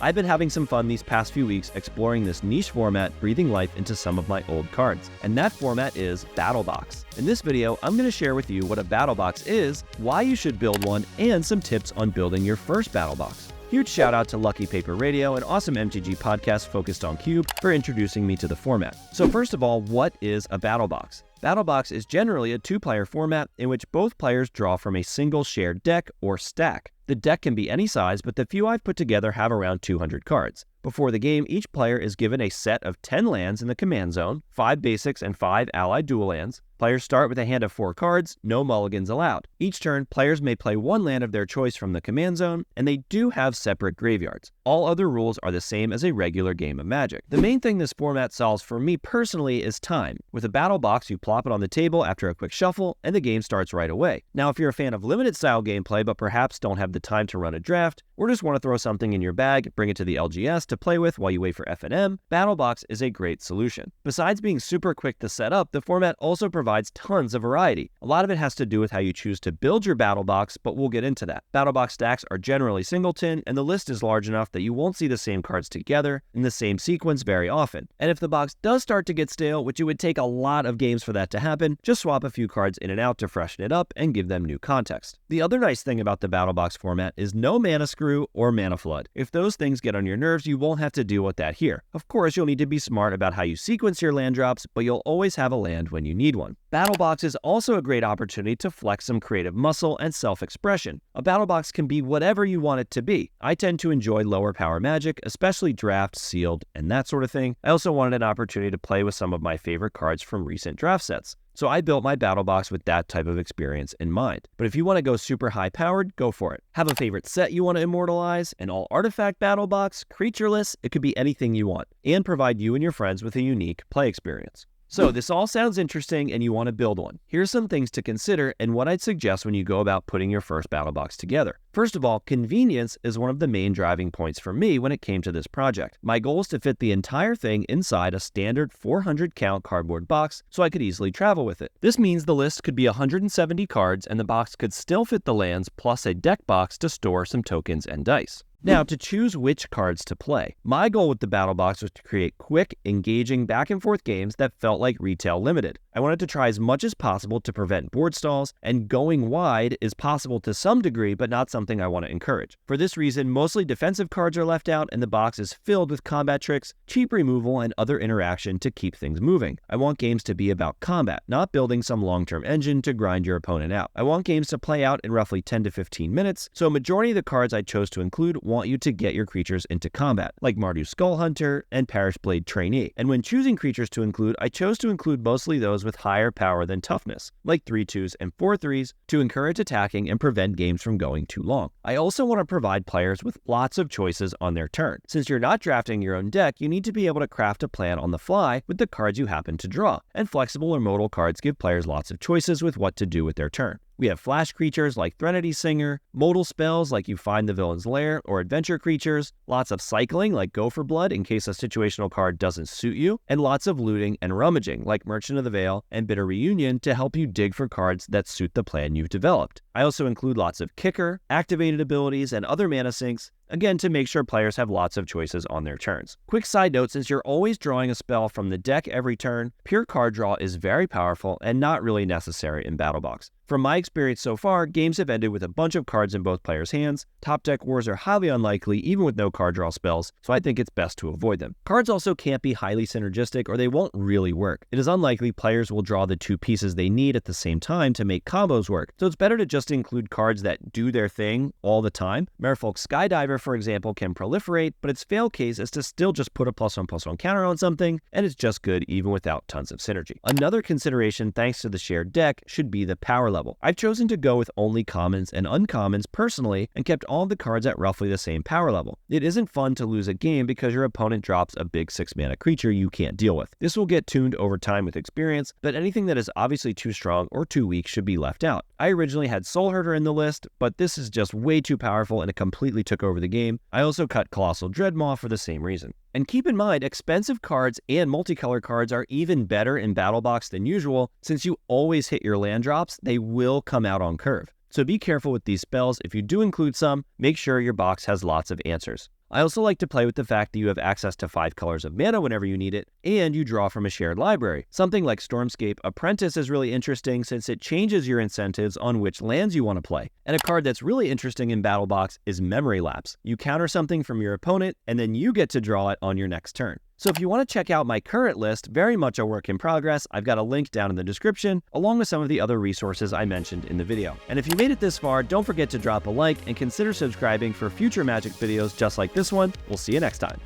I've been having some fun these past few weeks exploring this niche format, breathing life into some of my old cards. And that format is BattleBox. In this video, I'm going to share with you what a BattleBox is, why you should build one, and some tips on building your first BattleBox. Huge shout out to Lucky Paper Radio, an awesome MTG podcast focused on Cube, for introducing me to the format. So first of all, what is a BattleBox? BattleBox is generally a two-player format in which both players draw from a single shared deck or stack. The deck can be any size, but the few I've put together have around 200 cards. Before the game, each player is given a set of 10 lands in the command zone, 5 basics and 5 allied dual lands. Players start with a hand of 4 cards, no mulligans allowed. Each turn, players may play one land of their choice from the command zone, and they do have separate graveyards. All other rules are the same as a regular game of Magic. The main thing this format solves for me personally is time. With a BattleBox, you plop it on the table after a quick shuffle, and the game starts right away. Now, if you're a fan of limited style gameplay, but perhaps don't have the time to run a draft, or just want to throw something in your bag, bring it to the LGS to play with while you wait for F&M, BattleBox is a great solution. Besides being super quick to set up, the format also provides tons of variety. A lot of it has to do with how you choose to build your BattleBox, but we'll get into that. BattleBox stacks are generally singleton, and the list is large enough that you won't see the same cards together in the same sequence very often. And if the box does start to get stale, which it would take a lot of games for that to happen, just swap a few cards in and out to freshen it up and give them new context. The other nice thing about the BattleBox format is no mana screw or mana flood. If those things get on your nerves, you won't have to deal with that here. Of course, you'll need to be smart about how you sequence your land drops, but you'll always have a land when you need one. BattleBox is also a great opportunity to flex some creative muscle and self-expression. A BattleBox can be whatever you want it to be. I tend to enjoy lower power Magic, especially draft, sealed, and that sort of thing. I also wanted an opportunity to play with some of my favorite cards from recent draft sets. So I built my BattleBox with that type of experience in mind. But if you want to go super high powered, go for it. Have a favorite set you want to immortalize, an all artifact BattleBox, creatureless, it could be anything you want, and provide you and your friends with a unique play experience. So this all sounds interesting and you want to build one. Here's some things to consider and what I'd suggest when you go about putting your first BattleBox together. First of all, convenience is one of the main driving points for me when it came to this project. My goal is to fit the entire thing inside a standard 400 count cardboard box so I could easily travel with it. This means the list could be 170 cards and the box could still fit the lands plus a deck box to store some tokens and dice. Now, to choose which cards to play. My goal with the BattleBox was to create quick, engaging, back-and-forth games that felt like retail limited. I wanted to try as much as possible to prevent board stalls, and going wide is possible to some degree, but not something I want to encourage. For this reason, mostly defensive cards are left out, and the box is filled with combat tricks, cheap removal, and other interaction to keep things moving. I want games to be about combat, not building some long-term engine to grind your opponent out. I want games to play out in roughly 10 to 15 minutes, so a majority of the cards I chose to include want you to get your creatures into combat, like Mardu Skull Hunter and Parish Blade Trainee. And when choosing creatures to include, I chose to include mostly those with higher power than toughness, like 3/2s and 4/3s, to encourage attacking and prevent games from going too long. I also want to provide players with lots of choices on their turn. Since you're not drafting your own deck, you need to be able to craft a plan on the fly with the cards you happen to draw, and flexible or modal cards give players lots of choices with what to do with their turn. We have flash creatures like Threnody Singer, modal spells like you find the villain's lair, or adventure creatures, lots of cycling like Go for Blood in case a situational card doesn't suit you, and lots of looting and rummaging like Merchant of the Veil and Bitter Reunion to help you dig for cards that suit the plan you've developed. I also include lots of kicker, activated abilities, and other mana sinks, again to make sure players have lots of choices on their turns. Quick side note, since you're always drawing a spell from the deck every turn, pure card draw is very powerful and not really necessary in BattleBox. From my experience so far, games have ended with a bunch of cards in both players' hands. Top deck wars are highly unlikely even with no card draw spells, so I think it's best to avoid them. Cards also can't be highly synergistic or they won't really work. It is unlikely players will draw the two pieces they need at the same time to make combos work, so it's better to just include cards that do their thing all the time. Merfolk Skydiver, for example, can proliferate, but its fail case is to still just put a +1/+1 counter on something, and it's just good even without tons of synergy. Another consideration, thanks to the shared deck, should be the power level. I've chosen to go with only commons and uncommons personally and kept all of the cards at roughly the same power level. It isn't fun to lose a game because your opponent drops a big 6-mana creature you can't deal with. This will get tuned over time with experience, but anything that is obviously too strong or too weak should be left out. I originally had Soul Herder in the list, but this is just way too powerful and it completely took over the game. I also cut Colossal Dreadmaw for the same reason. And keep in mind, expensive cards and multicolor cards are even better in BattleBox than usual. Since you always hit your land drops, they will come out on curve. So be careful with these spells. If you do include some, make sure your box has lots of answers. I also like to play with the fact that you have access to 5 colors of mana whenever you need it, and you draw from a shared library. Something like Stormscape Apprentice is really interesting since it changes your incentives on which lands you want to play. And a card that's really interesting in BattleBox is Memory Lapse. You counter something from your opponent, and then you get to draw it on your next turn. So if you want to check out my current list, very much a work in progress, I've got a link down in the description, along with some of the other resources I mentioned in the video. And if you made it this far, don't forget to drop a like and consider subscribing for future Magic videos just like this one. We'll see you next time.